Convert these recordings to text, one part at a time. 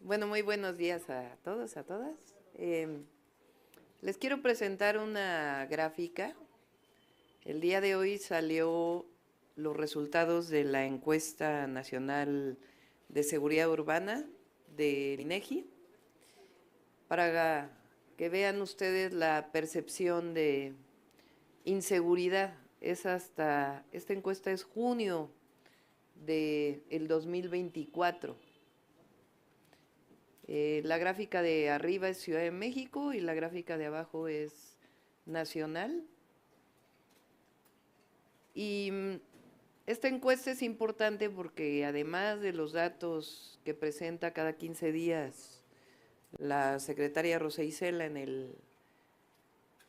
Bueno, muy buenos días a todos, a todas. Les quiero presentar una gráfica. El día de hoy salió los resultados de la encuesta nacional de seguridad urbana de INEGI para que vean ustedes la percepción de inseguridad. Esta encuesta es junio del 2024. La gráfica de arriba es Ciudad de México y la gráfica de abajo es nacional. Y esta encuesta es importante porque además de los datos que presenta cada 15 días la secretaria Rosa Isela del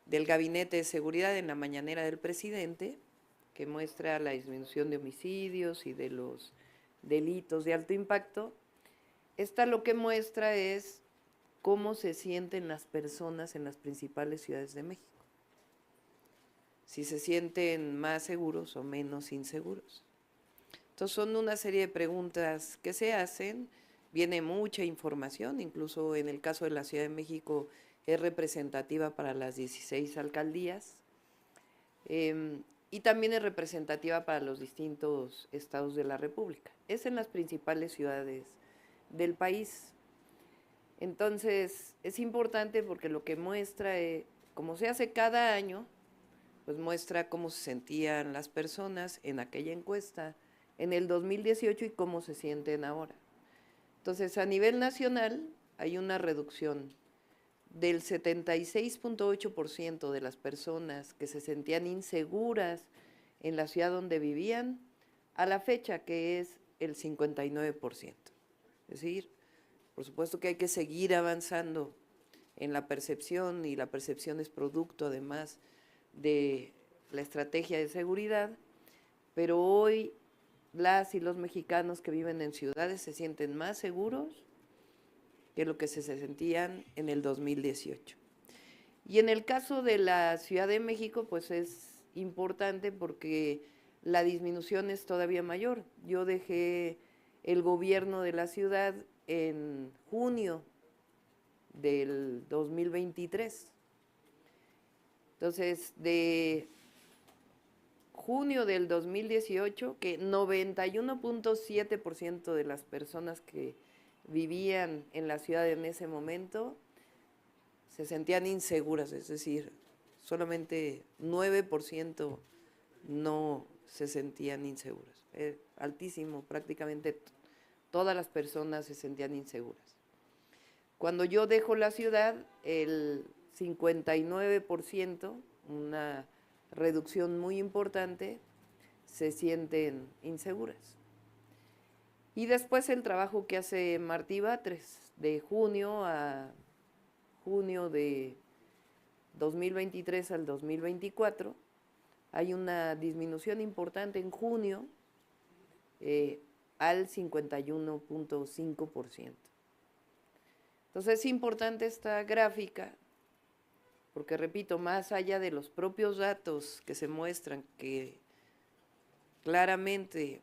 Gabinete de Seguridad en la mañanera del presidente, que muestra la disminución de homicidios y de los delitos de alto impacto, esta lo que muestra es cómo se sienten las personas en las principales ciudades de México. Si se sienten más seguros o menos inseguros. Entonces son una serie de preguntas que se hacen, viene mucha información, incluso en el caso de la Ciudad de México es representativa para las 16 alcaldías y también es representativa para los distintos estados de la República. Es en las principales ciudades del país. Entonces es importante porque lo que muestra, como se hace cada año, pues muestra cómo se sentían las personas en aquella encuesta en el 2018 y cómo se sienten ahora. Entonces, a nivel nacional hay una reducción del 76.8% de las personas que se sentían inseguras en la ciudad donde vivían a la fecha, que es el 59%. Es decir, por supuesto que hay que seguir avanzando en la percepción, y la percepción es producto además de la estrategia de seguridad, pero hoy las y los mexicanos que viven en ciudades se sienten más seguros que lo que se sentían en el 2018. Y en el caso de la Ciudad de México, pues es importante porque la disminución es todavía mayor. Yo dejé el gobierno de la ciudad en junio del 2023. Entonces, de junio del 2018, que 91.7% de las personas que vivían en la ciudad en ese momento se sentían inseguras, es decir, solamente 9% no se sentían inseguras. Altísimo, prácticamente todas las personas se sentían inseguras. Cuando yo dejo la ciudad, el 59%, una reducción muy importante, se sienten inseguras. Y después el trabajo que hace Martí Batres, de junio a junio de 2023 al 2024, hay una disminución importante en junio al 51.5%. Entonces es importante esta gráfica porque, repito, más allá de los propios datos que se muestran, que claramente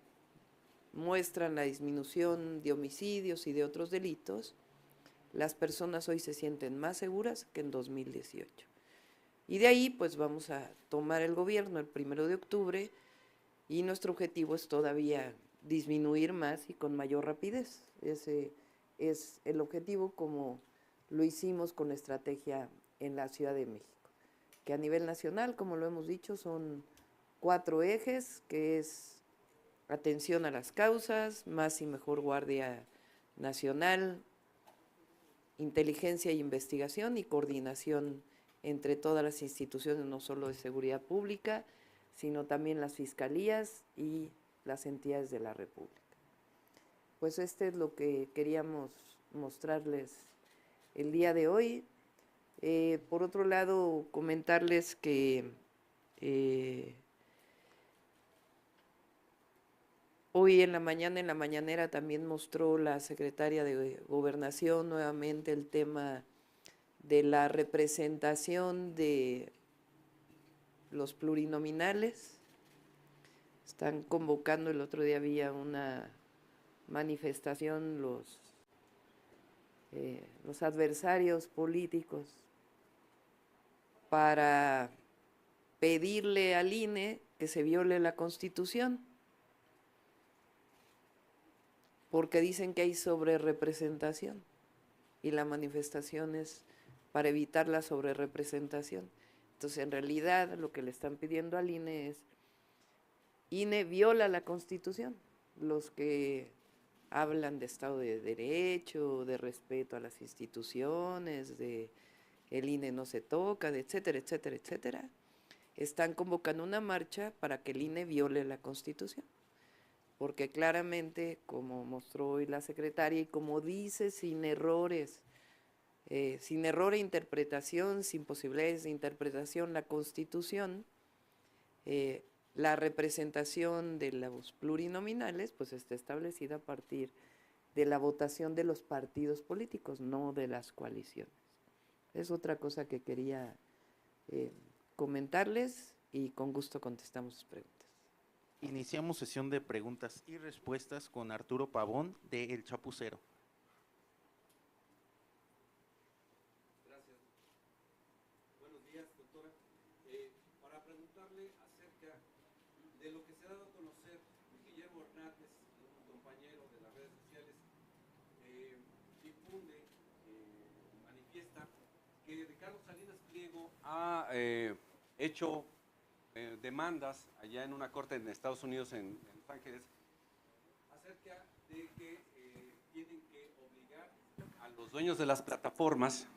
muestran la disminución de homicidios y de otros delitos, las personas hoy se sienten más seguras que en 2018. Y de ahí, pues vamos a tomar el gobierno el 1 de octubre y nuestro objetivo es todavía disminuir más y con mayor rapidez. Ese es el objetivo, como lo hicimos con la estrategia en la Ciudad de México, que a nivel nacional, como lo hemos dicho, son 4 ejes, que es atención a las causas, más y mejor guardia nacional, inteligencia e investigación y coordinación entre todas las instituciones, no solo de seguridad pública, sino también las fiscalías y las entidades de la República. Pues este es lo que queríamos mostrarles el día de hoy. Por otro lado, comentarles que hoy en la mañanera también mostró la secretaria de Gobernación nuevamente el tema de la representación de los plurinominales. Están convocando, el otro día había una manifestación los adversarios políticos para pedirle al INE que se viole la Constitución, porque dicen que hay sobrerepresentación y la manifestación es para evitar la sobrerepresentación. Entonces, en realidad, lo que le están pidiendo al INE es: INE viola la Constitución. Los que hablan de Estado de Derecho, de respeto a las instituciones, de el INE no se toca, de etcétera, etcétera, etcétera, están convocando una marcha para que el INE viole la Constitución. Porque claramente, como mostró hoy la secretaria y como dice, sin errores, sin error de interpretación, sin posibilidades de interpretación, la Constitución, la representación de los plurinominales, pues está establecida a partir de la votación de los partidos políticos, no de las coaliciones. Es otra cosa que quería comentarles y con gusto contestamos sus preguntas. Iniciamos sesión de preguntas y respuestas con Arturo Pavón de El Chapucero. Gracias. Buenos días, doctora. Para preguntarle acerca de lo que se ha dado a conocer, Guillermo Hernández, un compañero de las redes sociales, difunde, manifiesta que Ricardo Salinas Pliego ha hecho demandas allá en una corte en Estados Unidos, en Los Ángeles, acerca de que tienen que obligar a los dueños de las plataformas,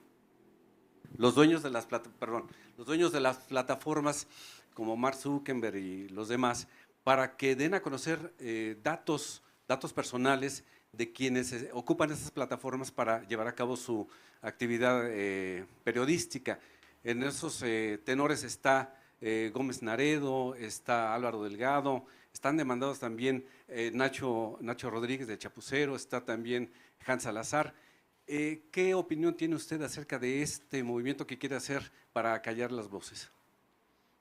los dueños de las plataformas como Mark Zuckerberg y los demás, para que den a conocer datos personales de quienes ocupan esas plataformas para llevar a cabo su actividad periodística. En esos tenores está Gómez Naredo, está Álvaro Delgado, están demandados también Nacho Rodríguez de Chapucero, está también Hans Salazar. ¿Qué opinión tiene usted acerca de este movimiento que quiere hacer para callar las voces?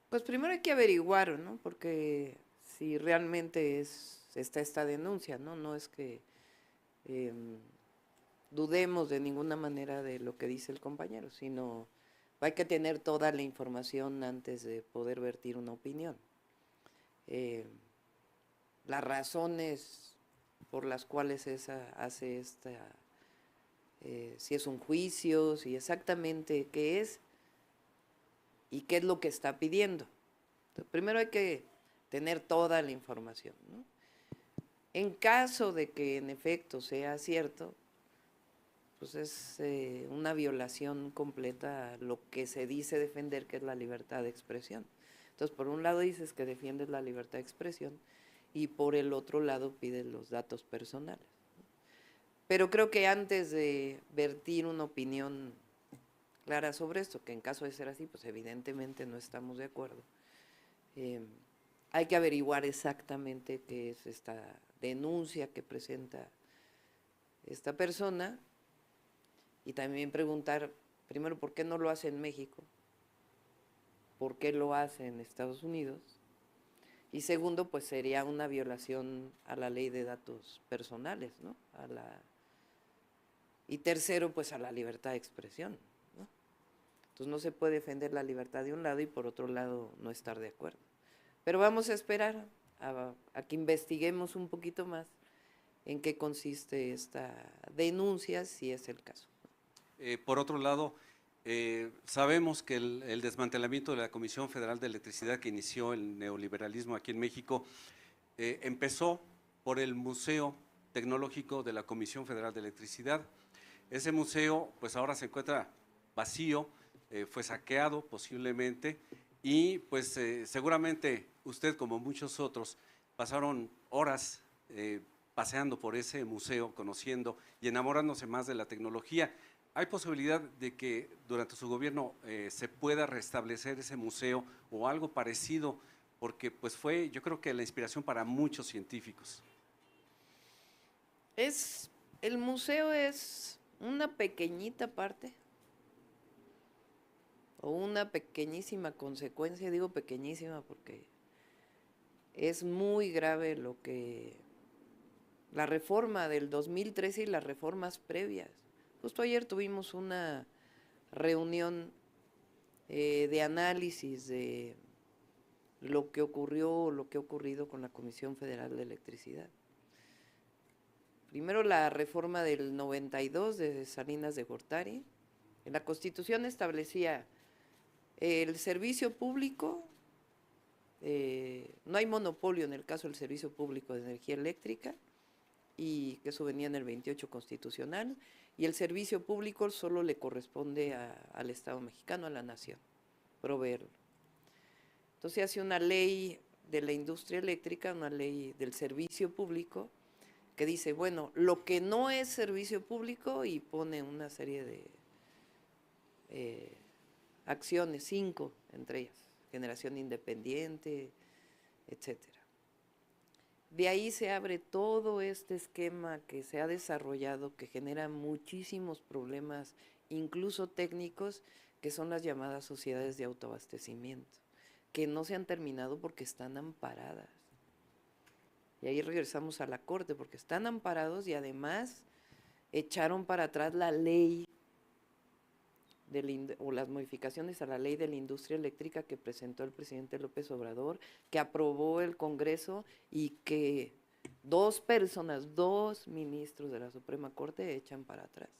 Pues primero hay que averiguar, ¿no? Porque si realmente está esta denuncia, ¿no? No es que dudemos de ninguna manera de lo que dice el compañero, sino hay que tener toda la información antes de poder vertir una opinión. Las razones por las cuales hace esta, si es un juicio, si exactamente qué es y qué es lo que está pidiendo. Entonces, primero hay que tener toda la información, ¿no? En caso de que en efecto sea cierto, pues es una violación completa a lo que se dice defender, que es la libertad de expresión. Entonces, por un lado dices que defiendes la libertad de expresión y por el otro lado pides los datos personales. Pero creo que antes de vertir una opinión clara sobre esto, que en caso de ser así, pues evidentemente no estamos de acuerdo, hay que averiguar exactamente qué es esta denuncia que presenta esta persona. Y también preguntar, primero, ¿por qué no lo hace en México? ¿Por qué lo hace en Estados Unidos? Y segundo, pues sería una violación a la ley de datos personales, ¿no? Y tercero, pues a la libertad de expresión, ¿no? Entonces no se puede defender la libertad de un lado y por otro lado no estar de acuerdo. Pero vamos a esperar a que investiguemos un poquito más en qué consiste esta denuncia, si es el caso. Por otro lado, sabemos que el desmantelamiento de la Comisión Federal de Electricidad que inició el neoliberalismo aquí en México empezó por el Museo Tecnológico de la Comisión Federal de Electricidad. Ese museo pues ahora se encuentra vacío, fue saqueado posiblemente y pues seguramente usted, como muchos otros, pasaron horas paseando por ese museo, conociendo y enamorándose más de la tecnología. ¿Hay posibilidad de que durante su gobierno se pueda restablecer ese museo o algo parecido? Porque pues fue, yo creo que la inspiración para muchos científicos. El museo es una pequeñita parte o una pequeñísima consecuencia, digo pequeñísima porque es muy grave lo que la reforma del 2013 y las reformas previas, Justo ayer tuvimos una reunión de análisis de lo que ocurrió, lo que ha ocurrido con la Comisión Federal de Electricidad. Primero, la reforma del 92 de Salinas de Gortari. En la Constitución establecía el servicio público, no hay monopolio en el caso del servicio público de energía eléctrica, y que eso venía en el 28 constitucional, y el servicio público solo le corresponde al Estado mexicano, a la nación, proveerlo. Entonces hace una ley de la industria eléctrica, una ley del servicio público, que dice, bueno, lo que no es servicio público, y pone una serie de acciones, 5 entre ellas, generación independiente, etcétera. De ahí se abre todo este esquema que se ha desarrollado, que genera muchísimos problemas, incluso técnicos, que son las llamadas sociedades de autoabastecimiento, que no se han terminado porque están amparadas. Y ahí regresamos a la Corte, porque están amparados y además echaron para atrás la ley o las modificaciones a la ley de la industria eléctrica que presentó el presidente López Obrador, que aprobó el Congreso y que 2 ministros de la Suprema Corte echan para atrás.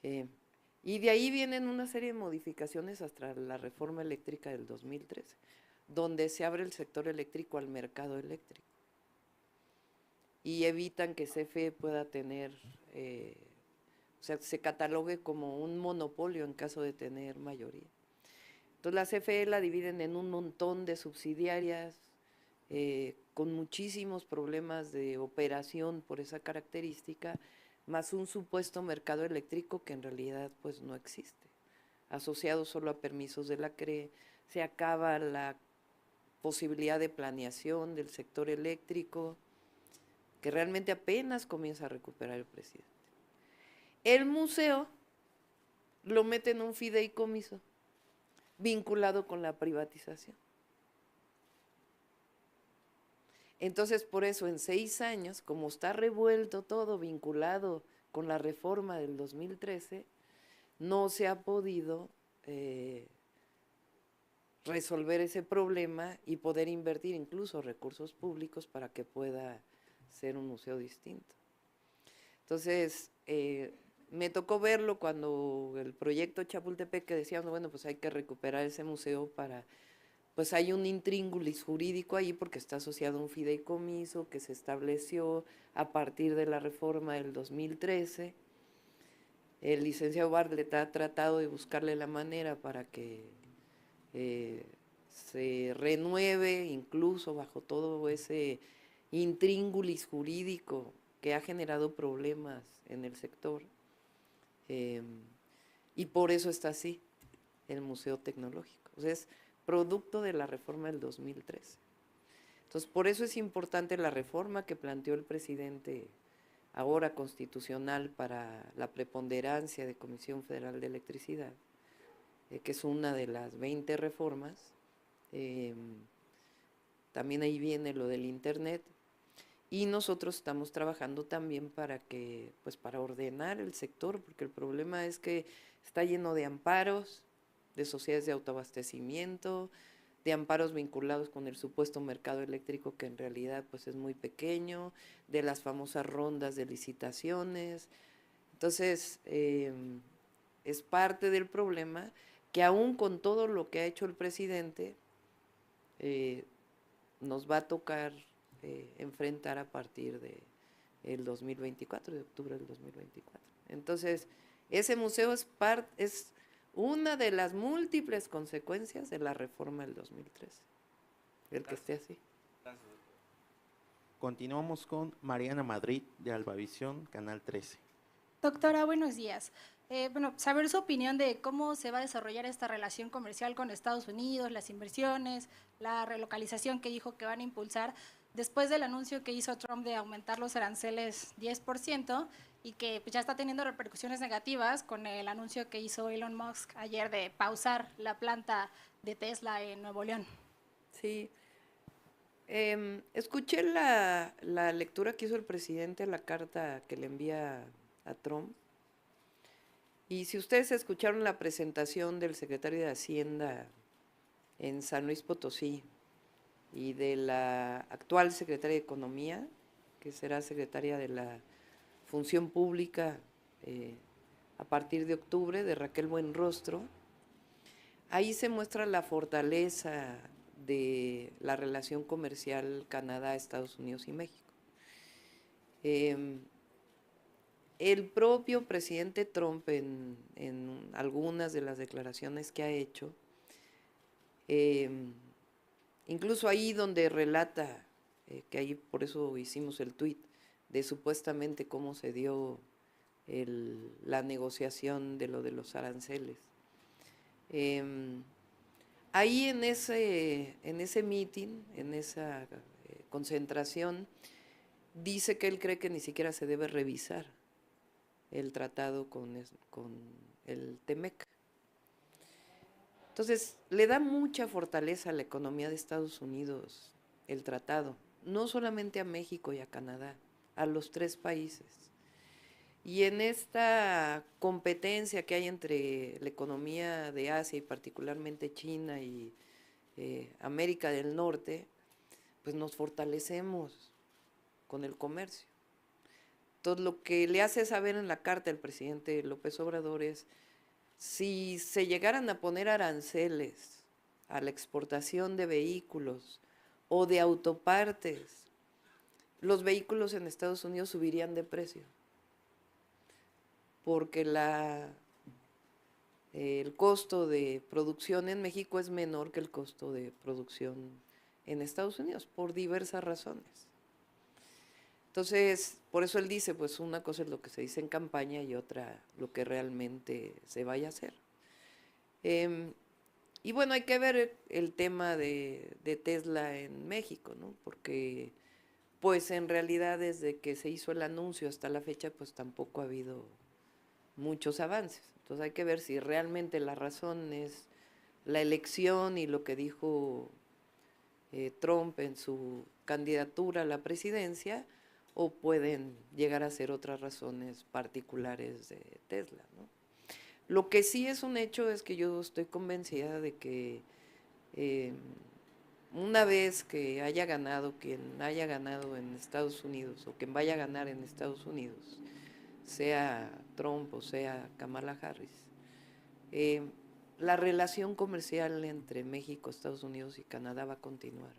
Y de ahí vienen una serie de modificaciones hasta la reforma eléctrica del 2013, donde se abre el sector eléctrico al mercado eléctrico y evitan que CFE pueda tener, o sea, se catalogue como un monopolio en caso de tener mayoría. Entonces la CFE la dividen en un montón de subsidiarias con muchísimos problemas de operación por esa característica, más un supuesto mercado eléctrico que en realidad pues no existe, asociado solo a permisos de la CRE. Se acaba la posibilidad de planeación del sector eléctrico, que realmente apenas comienza a recuperar el presidente. El museo lo mete en un fideicomiso vinculado con la privatización. Entonces, por eso en 6 años, como está revuelto todo vinculado con la reforma del 2013, no se ha podido resolver ese problema y poder invertir incluso recursos públicos para que pueda ser un museo distinto. Entonces, me tocó verlo cuando el proyecto Chapultepec, que decíamos, bueno, pues hay que recuperar ese museo para, pues hay un intríngulis jurídico ahí porque está asociado a un fideicomiso que se estableció a partir de la reforma del 2013. El licenciado Bartlett ha tratado de buscarle la manera para que se renueve, incluso bajo todo ese intríngulis jurídico que ha generado problemas en el sector. Y por eso está así el Museo Tecnológico. O sea, es producto de la reforma del 2013. Entonces, por eso es importante la reforma que planteó el presidente ahora constitucional para la preponderancia de Comisión Federal de Electricidad, que es una de las 20 reformas. También ahí viene lo del Internet. Y nosotros estamos trabajando también para que, pues para ordenar el sector, porque el problema es que está lleno de amparos, de sociedades de autoabastecimiento, de amparos vinculados con el supuesto mercado eléctrico que en realidad pues es muy pequeño, de las famosas rondas de licitaciones. Entonces, es parte del problema que aún con todo lo que ha hecho el presidente, nos va a tocar enfrentar a partir del 2024, de octubre del 2024. Entonces, ese museo es una de las múltiples consecuencias de la reforma del 2013, el que esté así. Continuamos con Mariana Madrid de Albavisión, Canal 13. Doctora, buenos días. Bueno, saber su opinión de cómo se va a desarrollar esta relación comercial con Estados Unidos, las inversiones, la relocalización que dijo que van a impulsar después del anuncio que hizo Trump de aumentar los aranceles 10% y que pues, ya está teniendo repercusiones negativas con el anuncio que hizo Elon Musk ayer de pausar la planta de Tesla en Nuevo León. Sí. Escuché la lectura que hizo el presidente, la carta que le envía a Trump, Y si ustedes escucharon la presentación del secretario de Hacienda en San Luis Potosí y de la actual secretaria de Economía, que será secretaria de la Función Pública a partir de octubre, de Raquel Buenrostro, ahí se muestra la fortaleza de la relación comercial Canadá, Estados Unidos y México. El propio presidente Trump en algunas de las declaraciones que ha hecho, incluso ahí donde relata, que ahí por eso hicimos el tuit, de supuestamente cómo se dio la negociación de lo de los aranceles. Ahí en ese meeting, en esa concentración, dice que él cree que ni siquiera se debe revisar el tratado con el TEMEC. Entonces, le da mucha fortaleza a la economía de Estados Unidos el tratado, no solamente a México y a Canadá, a los 3 países. Y en esta competencia que hay entre la economía de Asia y particularmente China y América del Norte, pues nos fortalecemos con el comercio. Entonces, lo que le hace saber en la carta el presidente López Obrador es, si se llegaran a poner aranceles a la exportación de vehículos o de autopartes, los vehículos en Estados Unidos subirían de precio, porque el costo de producción en México es menor que el costo de producción en Estados Unidos, por diversas razones. Entonces, por eso él dice, pues una cosa es lo que se dice en campaña y otra lo que realmente se vaya a hacer. Y bueno, hay que ver el tema de Tesla en México, ¿no? Porque pues en realidad desde que se hizo el anuncio hasta la fecha, pues tampoco ha habido muchos avances. Entonces hay que ver si realmente la razón es la elección y lo que dijo Trump en su candidatura a la presidencia, o pueden llegar a ser otras razones particulares de Tesla, ¿no? Lo que sí es un hecho es que yo estoy convencida de que una vez que haya ganado quien haya ganado en Estados Unidos o quien vaya a ganar en Estados Unidos, sea Trump o sea Kamala Harris, la relación comercial entre México, Estados Unidos y Canadá va a continuar,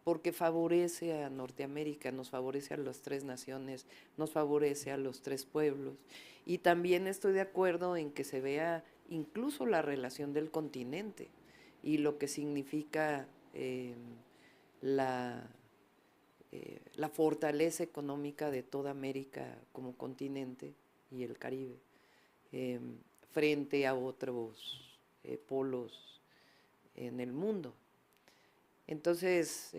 porque favorece a Norteamérica, nos favorece a las 3 naciones, nos favorece a los 3 pueblos, y también estoy de acuerdo en que se vea incluso la relación del continente y lo que significa la fortaleza económica de toda América como continente y el Caribe frente a otros polos en el mundo. Entonces,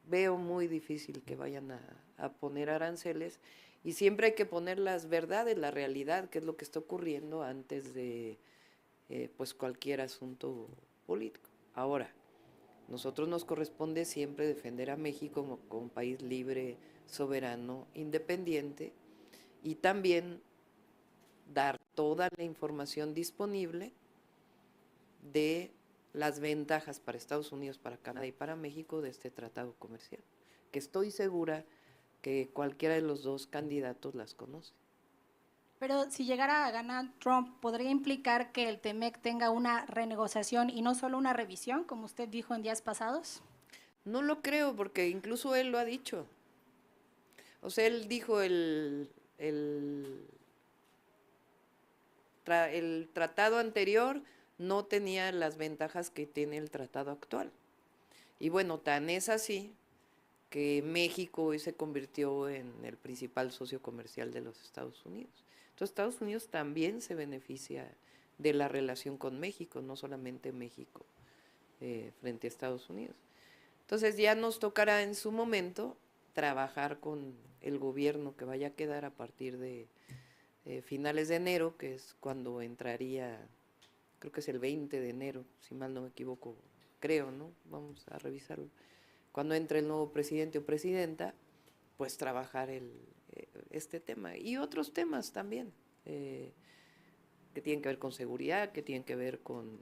veo muy difícil que vayan a poner aranceles, y siempre hay que poner las verdades, la realidad, que es lo que está ocurriendo antes de pues cualquier asunto político. Ahora, nosotros nos corresponde siempre defender a México como un país libre, soberano, independiente, y también dar toda la información disponible de las ventajas para Estados Unidos, para Canadá y para México de este tratado comercial, que estoy segura que cualquiera de los 2 candidatos las conoce. Pero si llegara a ganar Trump, ¿podría implicar que el TEMEC tenga una renegociación y no solo una revisión, como usted dijo en días pasados? No lo creo, porque incluso él lo ha dicho. O sea, él dijo el tratado anterior no tenía las ventajas que tiene el tratado actual. Y bueno, tan es así que México hoy se convirtió en el principal socio comercial de los Estados Unidos. Entonces, Estados Unidos también se beneficia de la relación con México, no solamente México frente a Estados Unidos. Entonces, ya nos tocará en su momento trabajar con el gobierno que vaya a quedar a partir de finales de enero, que es cuando entraría, creo que es el 20 de enero, si mal no me equivoco, creo, ¿no? Vamos a revisarlo. Cuando entre el nuevo presidente o presidenta, pues trabajar este tema y otros temas también. que tienen que ver con seguridad, que tienen que ver con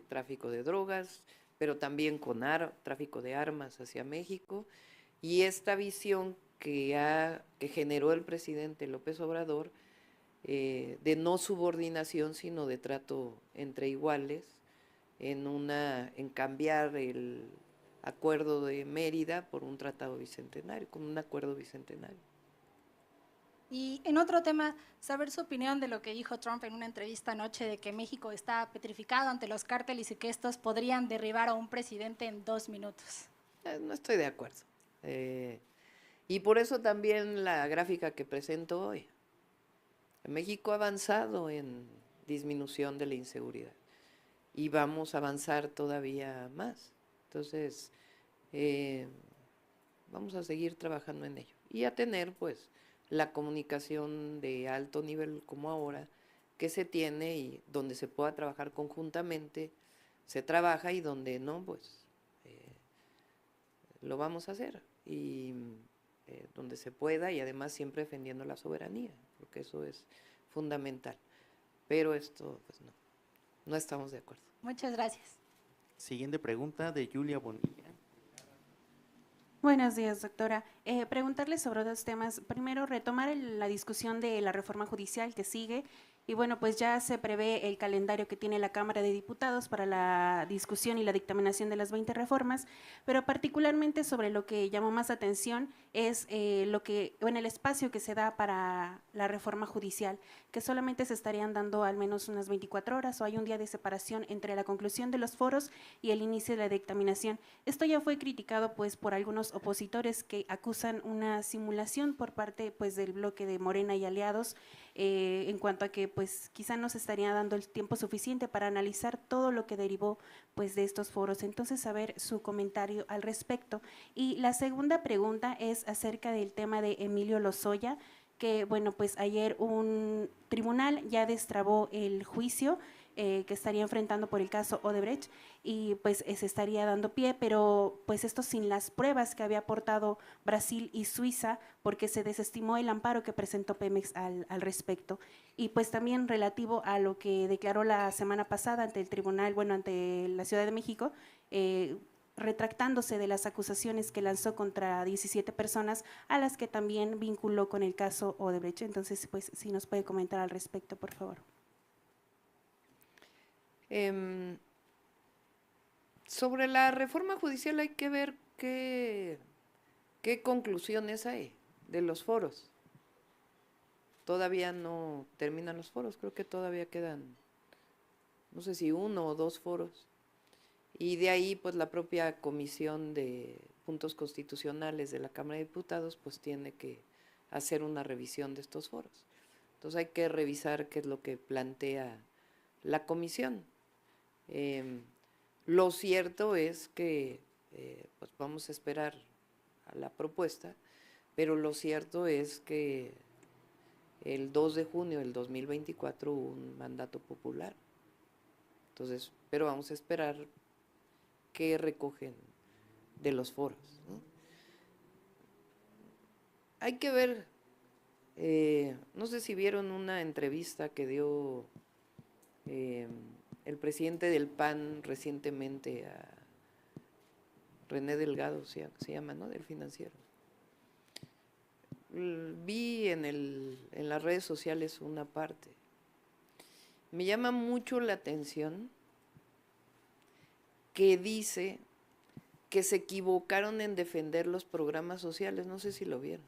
tráfico de drogas, pero también con tráfico de armas hacia México. Y esta visión que generó el presidente López Obrador de no subordinación, sino de trato entre iguales, en cambiar el acuerdo de Mérida por un tratado bicentenario, con un acuerdo bicentenario. Y en otro tema, saber su opinión de lo que dijo Trump en una entrevista anoche de que México está petrificado ante los cárteles y que estos podrían derribar a un presidente en 2 minutos. No estoy de acuerdo. Y por eso también la gráfica que presento hoy. México ha avanzado en disminución de la inseguridad y vamos a avanzar todavía más. Entonces, vamos a seguir trabajando en ello y a tener pues la comunicación de alto nivel como ahora que se tiene y donde se pueda trabajar conjuntamente, se trabaja, y donde no, pues lo vamos a hacer, y donde se pueda, y además siempre defendiendo la soberanía, porque eso es fundamental. Pero esto, pues no estamos de acuerdo. Muchas gracias. Siguiente pregunta de Julia Bonilla. Buenos días, doctora. Preguntarle sobre dos temas. Primero, retomar la discusión de la reforma judicial que sigue. Y bueno, pues ya se prevé el calendario que tiene la Cámara de Diputados para la discusión y la dictaminación de las 20 reformas, pero particularmente sobre lo que llamó más atención es el espacio que se da para la reforma judicial, que solamente se estarían dando al menos unas 24 horas o hay un día de separación entre la conclusión de los foros y el inicio de la dictaminación. Esto ya fue criticado pues por algunos opositores que acusan una simulación por parte pues del bloque de Morena y aliados, en cuanto a que pues quizá no se estaría dando el tiempo suficiente para analizar todo lo que derivó pues de estos foros. Entonces, saber su comentario al respecto. Y la segunda pregunta es acerca del tema de Emilio Lozoya, que bueno, pues ayer un tribunal ya destrabó el juicio que estaría enfrentando por el caso Odebrecht, y pues se estaría dando pie, pero pues esto sin las pruebas que había aportado Brasil y Suiza, porque se desestimó el amparo que presentó Pemex al respecto. Y pues también relativo a lo que declaró la semana pasada ante el tribunal, bueno, ante la Ciudad de México, retractándose de las acusaciones que lanzó contra 17 personas, a las que también vinculó con el caso Odebrecht. Entonces, pues, si nos puede comentar al respecto, por favor. Sobre la reforma judicial hay que ver qué conclusiones hay de los foros. Todavía no terminan los foros, creo que todavía quedan, no sé si 1 o 2 foros. Y de ahí, pues la propia Comisión de Puntos Constitucionales de la Cámara de Diputados, pues tiene que hacer una revisión de estos foros. Entonces hay que revisar qué es lo que plantea la comisión. Lo cierto es que pues vamos a esperar a la propuesta, pero lo cierto es que el 2 de junio del 2024 hubo un mandato popular. Entonces, pero vamos a esperar qué recogen de los foros, ¿no? Hay que ver, no sé si vieron una entrevista que dio el presidente del PAN recientemente a René Delgado, se llama, ¿no?, del Financiero. Vi en las redes sociales una parte. Me llama mucho la atención que dice que se equivocaron en defender los programas sociales, no sé si lo vieron.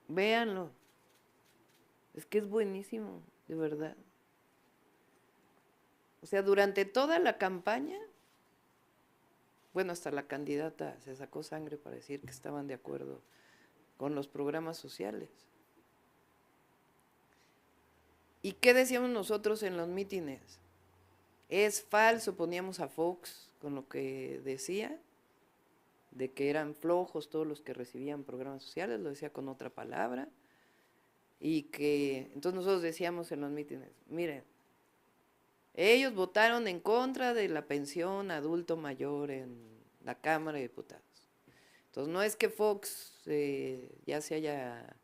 Véanlo. Es que es buenísimo, de verdad. O sea, durante toda la campaña, bueno, hasta la candidata se sacó sangre para decir que estaban de acuerdo con los programas sociales. ¿Y qué decíamos nosotros en los mítines? Es falso, poníamos a Fox con lo que decía, de que eran flojos todos los que recibían programas sociales, lo decía con otra palabra. Y que, entonces nosotros decíamos en los mítines, miren, ellos votaron en contra de la pensión adulto mayor en la Cámara de Diputados. Entonces, no es que Fox ya se haya,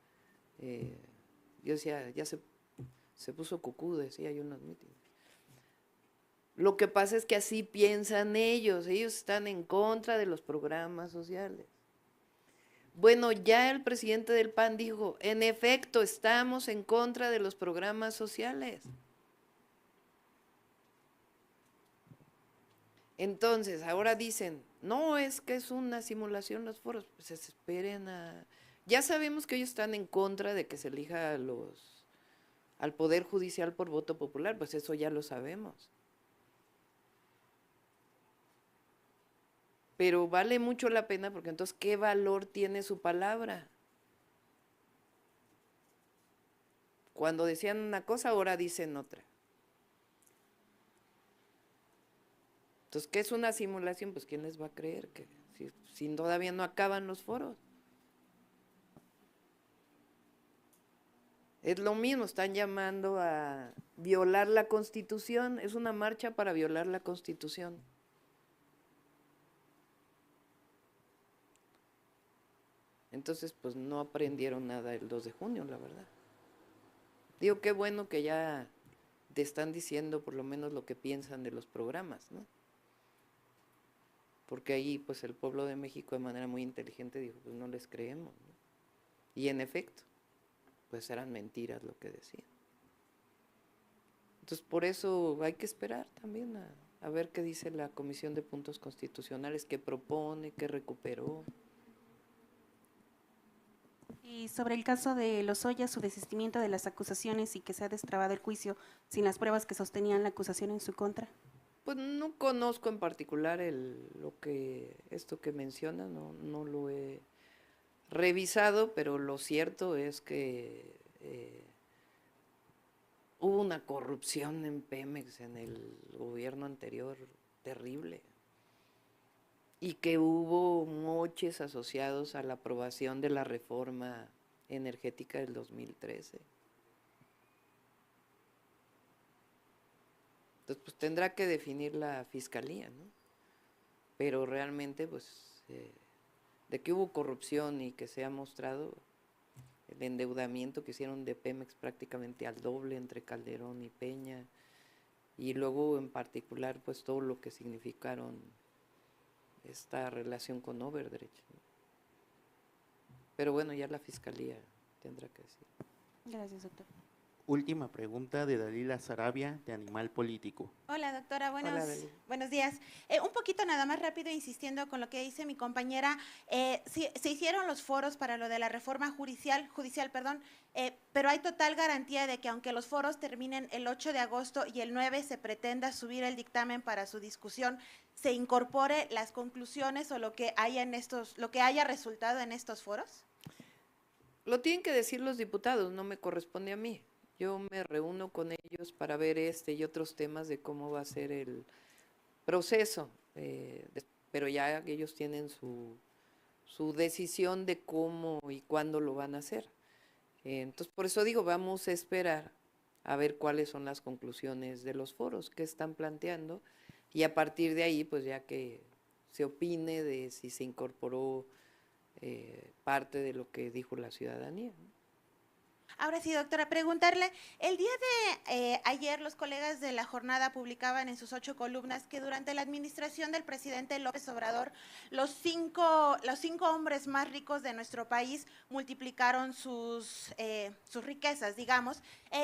yo decía, ya se puso cucú, decía hay unos mítines. Lo que pasa es que así piensan ellos están en contra de los programas sociales. Bueno, ya el presidente del PAN dijo, en efecto, estamos en contra de los programas sociales. Entonces, ahora dicen, no, es que es una simulación los foros, pues se esperen a... Ya sabemos que ellos están en contra de que se elija al Poder Judicial por voto popular, pues eso ya lo sabemos. Pero vale mucho la pena porque entonces, ¿qué valor tiene su palabra? Cuando decían una cosa, ahora dicen otra. Entonces, ¿qué es una simulación? Pues, ¿quién les va a creer? Que si todavía no acaban los foros. Es lo mismo, están llamando a violar la Constitución, es una marcha para violar la Constitución. Entonces, pues no aprendieron nada el 2 de junio, la verdad. Digo, qué bueno que ya te están diciendo por lo menos lo que piensan de los programas, ¿no? Porque ahí, pues el pueblo de México de manera muy inteligente dijo, pues no les creemos, ¿no? Y en efecto, pues eran mentiras lo que decían. Entonces, por eso hay que esperar también a ver qué dice la Comisión de Puntos Constitucionales, qué propone, qué recuperó. Y sobre el caso de Lozoya, su desistimiento de las acusaciones y que se ha destrabado el juicio sin las pruebas que sostenían la acusación en su contra. Pues no conozco en particular esto que menciona, no lo he revisado, pero lo cierto es que hubo una corrupción en Pemex en el gobierno anterior terrible y que hubo moches asociados a la aprobación de la reforma energética del 2013. Entonces, pues tendrá que definir la fiscalía, ¿no? Pero realmente, pues, de que hubo corrupción y que se ha mostrado el endeudamiento que hicieron de Pemex prácticamente al doble entre Calderón y Peña, y luego en particular, pues, todo lo que significaron esta relación con Overdrecht, ¿no? Pero bueno, ya la fiscalía tendrá que decir. Gracias, doctor. Última pregunta de Dalila Sarabia, de Animal Político. Hola, doctora, Hola, Dalila. buenos días. Un poquito nada más rápido, insistiendo con lo que dice mi compañera, se hicieron los foros para lo de la reforma judicial, pero hay total garantía de que aunque los foros terminen el 8 de agosto y el 9 se pretenda subir el dictamen para su discusión, se incorpore las conclusiones o lo que haya resultado en estos foros. Lo tienen que decir los diputados, no me corresponde a mí. Yo me reúno con ellos para ver este y otros temas de cómo va a ser el proceso, pero ya ellos tienen su decisión de cómo y cuándo lo van a hacer. Entonces, por eso digo, vamos a esperar a ver cuáles son las conclusiones de los foros que están planteando y a partir de ahí, pues ya que se opine de si se incorporó parte de lo que dijo la ciudadanía, ¿no? Ahora sí, doctora, preguntarle, el día de ayer los colegas de La Jornada publicaban en sus 8 columnas que durante la administración del presidente López Obrador, los cinco hombres más ricos de nuestro país multiplicaron sus riquezas, digamos,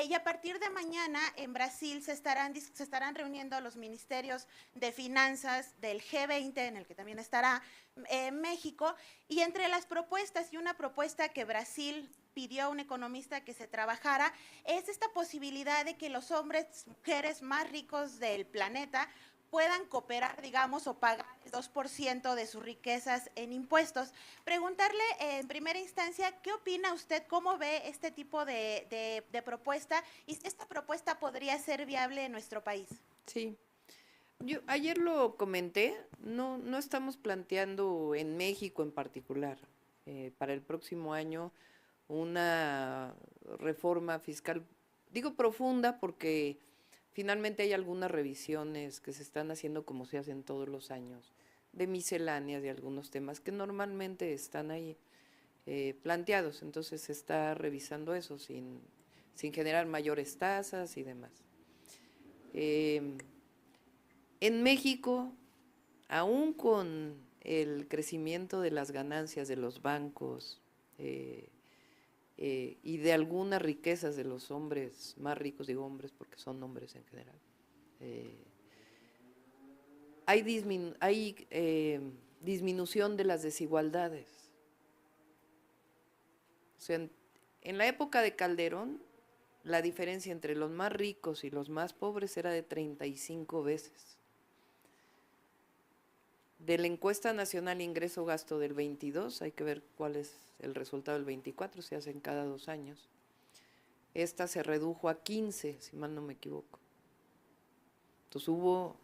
y a partir de mañana en Brasil se estarán reuniendo los ministerios de finanzas del G20, en el que también estará México, y entre las propuestas, y una propuesta que Brasil pidió a un economista que se trabajara, es esta posibilidad de que los hombres, mujeres más ricos del planeta puedan cooperar, digamos, o pagar el 2% de sus riquezas en impuestos. Preguntarle en primera instancia, ¿qué opina usted? ¿Cómo ve este tipo de propuesta? ¿Y si esta propuesta podría ser viable en nuestro país? Sí. Yo ayer lo comenté, no estamos planteando en México en particular, para el próximo año, una reforma fiscal, digo profunda porque finalmente hay algunas revisiones que se están haciendo como se hacen todos los años de misceláneas, de algunos temas que normalmente están ahí planteados. Entonces se está revisando eso sin generar mayores tasas y demás. En México, aún con el crecimiento de las ganancias de los bancos y de algunas riquezas de los hombres más ricos, digo hombres porque son hombres en general, hay disminución de las desigualdades. O sea, en la época de Calderón, la diferencia entre los más ricos y los más pobres era de 35 veces. De la encuesta nacional ingreso-gasto del 22, hay que ver cuál es el resultado del 24, se hacen cada 2 años. Esta se redujo a 15, si mal no me equivoco. Entonces hubo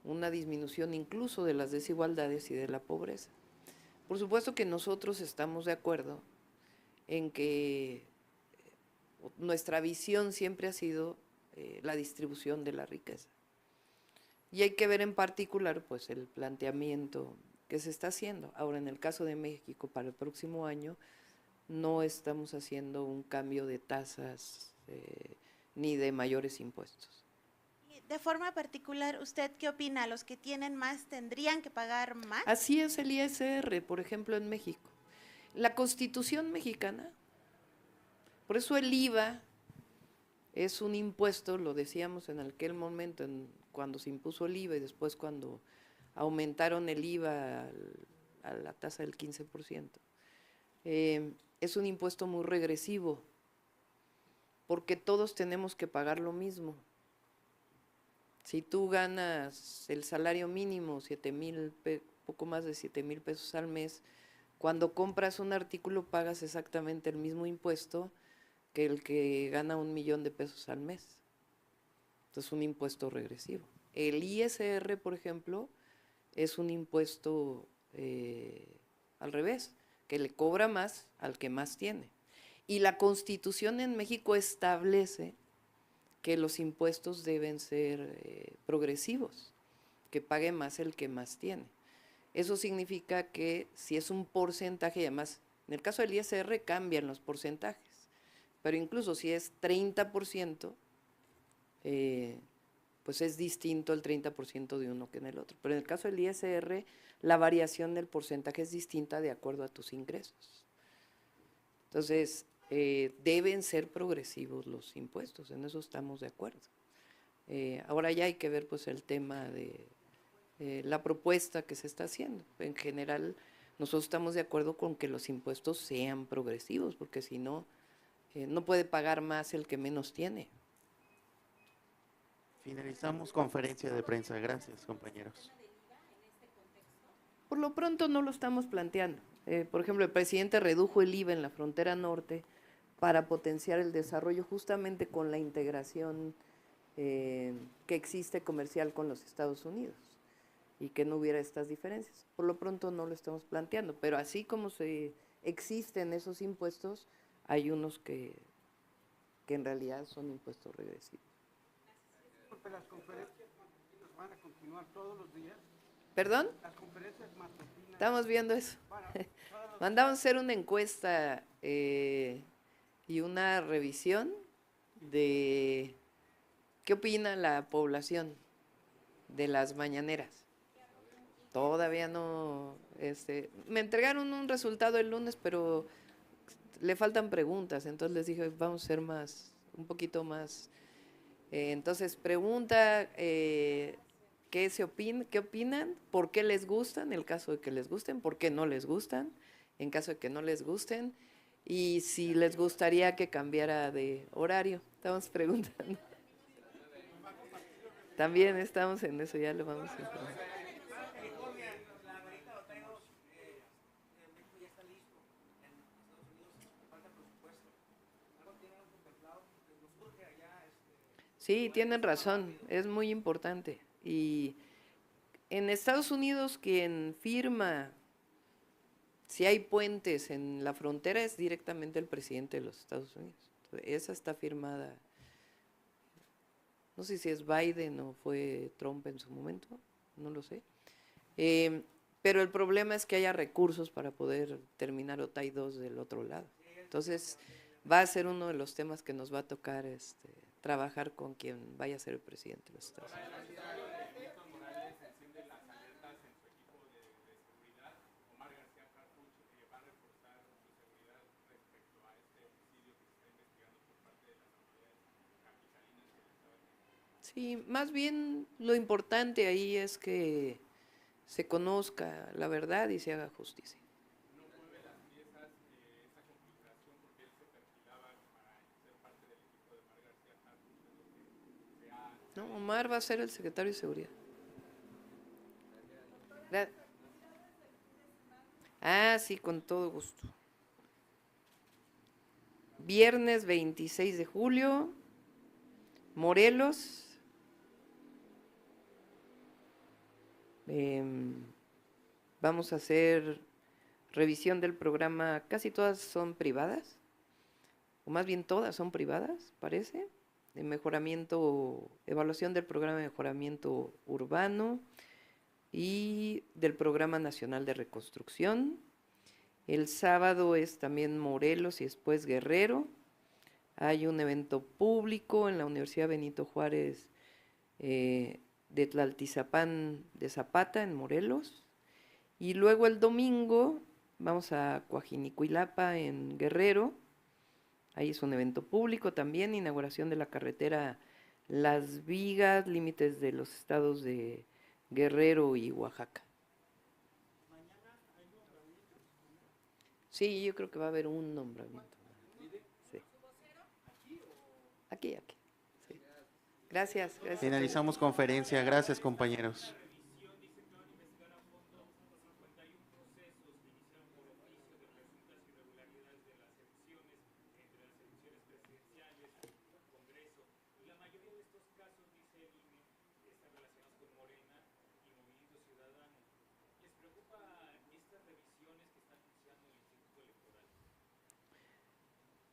una disminución incluso de las desigualdades y de la pobreza. Por supuesto que nosotros estamos de acuerdo en que nuestra visión siempre ha sido la distribución de la riqueza. Y hay que ver en particular pues el planteamiento que se está haciendo. Ahora, en el caso de México, para el próximo año, no estamos haciendo un cambio de tasas ni de mayores impuestos. De forma particular, ¿usted qué opina? ¿Los que tienen más tendrían que pagar más? Así es el ISR, por ejemplo, en México. La Constitución mexicana, por eso el IVA es un impuesto, lo decíamos en aquel momento, cuando se impuso el IVA y después cuando aumentaron el IVA a la tasa del 15%. Es un impuesto muy regresivo, porque todos tenemos que pagar lo mismo. Si tú ganas el salario mínimo, 7,000, poco más de 7,000 pesos al mes, cuando compras un artículo pagas exactamente el mismo impuesto que el que gana 1,000,000 de pesos al mes. Entonces, un impuesto regresivo. El ISR, por ejemplo, es un impuesto al revés, que le cobra más al que más tiene. Y la Constitución en México establece que los impuestos deben ser progresivos, que pague más el que más tiene. Eso significa que si es un porcentaje, y además, en el caso del ISR cambian los porcentajes, pero incluso si es 30%, pues es distinto el 30% de uno que en el otro. Pero en el caso del ISR, la variación del porcentaje es distinta de acuerdo a tus ingresos. Entonces, deben ser progresivos los impuestos, en eso estamos de acuerdo. Ahora ya hay que ver pues el tema de la propuesta que se está haciendo. En general, nosotros estamos de acuerdo con que los impuestos sean progresivos, porque si no, no puede pagar más el que menos tiene. Finalizamos conferencia de prensa. Gracias, compañeros. Por lo pronto no lo estamos planteando. Por ejemplo, el presidente redujo el IVA en la frontera norte para potenciar el desarrollo justamente con la integración que existe comercial con los Estados Unidos y que no hubiera estas diferencias. Por lo pronto no lo estamos planteando, pero así como existen esos impuestos, hay unos que en realidad son impuestos regresivos. Las conferencias van a continuar todos los días. ¿Perdón? Las conferencias matutinas. Estamos viendo eso. Bueno, Mandamos a hacer una encuesta y una revisión de qué opina la población de las mañaneras. Todavía no, me entregaron un resultado el lunes, pero le faltan preguntas, entonces les dije, vamos a ser un poquito más. Entonces pregunta qué opinan, por qué les gustan, en el caso de que les gusten, por qué no les gustan, en caso de que no les gusten, y si les gustaría que cambiara de horario. Estamos preguntando. También estamos en eso, ya lo vamos a informar. Sí, tienen razón, es muy importante. Y en Estados Unidos quien firma si hay puentes en la frontera es directamente el presidente de los Estados Unidos. Esa está firmada, no sé si es Biden o fue Trump en su momento, no lo sé, Pero el problema es que haya recursos para poder terminar Otay 2 del otro lado. Entonces, va a ser uno de los temas que nos va a tocar trabajar con quien vaya a ser el presidente de los Estados Unidos. Sí, más bien lo importante ahí es que se conozca la verdad y se haga justicia. No, Omar va a ser el secretario de Seguridad. Sí, con todo gusto. Viernes 26 de julio, Morelos. Vamos a hacer revisión del programa, casi todas son privadas, o más bien todas son privadas, parece, de mejoramiento, evaluación del programa de mejoramiento urbano y del Programa Nacional de Reconstrucción. El sábado es también Morelos y después Guerrero. Hay un evento público en la Universidad Benito Juárez de Tlaltizapán de Zapata, en Morelos. Y luego el domingo vamos a Coajinicuilapa, en Guerrero. Ahí es un evento público también, inauguración de la carretera Las Vigas, límites de los estados de Guerrero y Oaxaca. Sí, yo creo que va a haber un nombramiento. Sí. Aquí. Sí. Gracias. Finalizamos conferencia. Gracias, compañeros.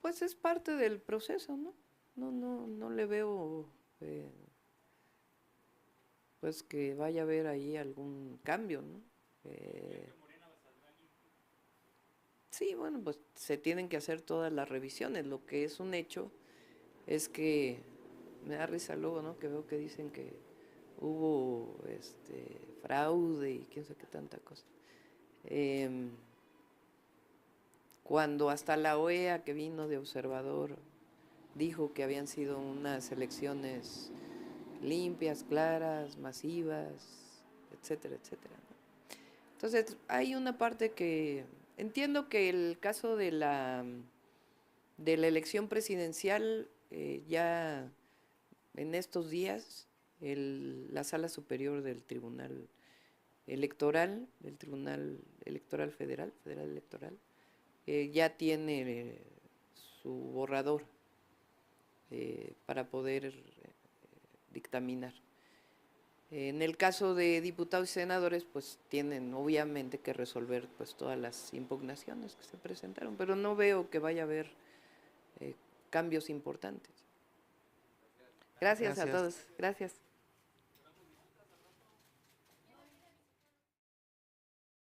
Pues es parte del proceso, ¿no? No le veo pues que vaya a haber ahí algún cambio, ¿no? Sí, bueno, pues se tienen que hacer todas las revisiones. Lo que es un hecho es que me da risa luego, ¿no? Que veo que dicen que hubo fraude y quién sabe qué tanta cosa. Cuando hasta la OEA, que vino de observador, dijo que habían sido unas elecciones limpias, claras, masivas, etcétera, etcétera, ¿no? Entonces, hay una parte que entiendo que el caso de la elección presidencial, ya en estos días, la Sala Superior del Tribunal Electoral, del Tribunal Electoral Federal Electoral, ya tiene su borrador para poder dictaminar. En el caso de diputados y senadores, pues tienen obviamente que resolver pues todas las impugnaciones que se presentaron, pero no veo que vaya a haber cambios importantes. Gracias a todos. Gracias.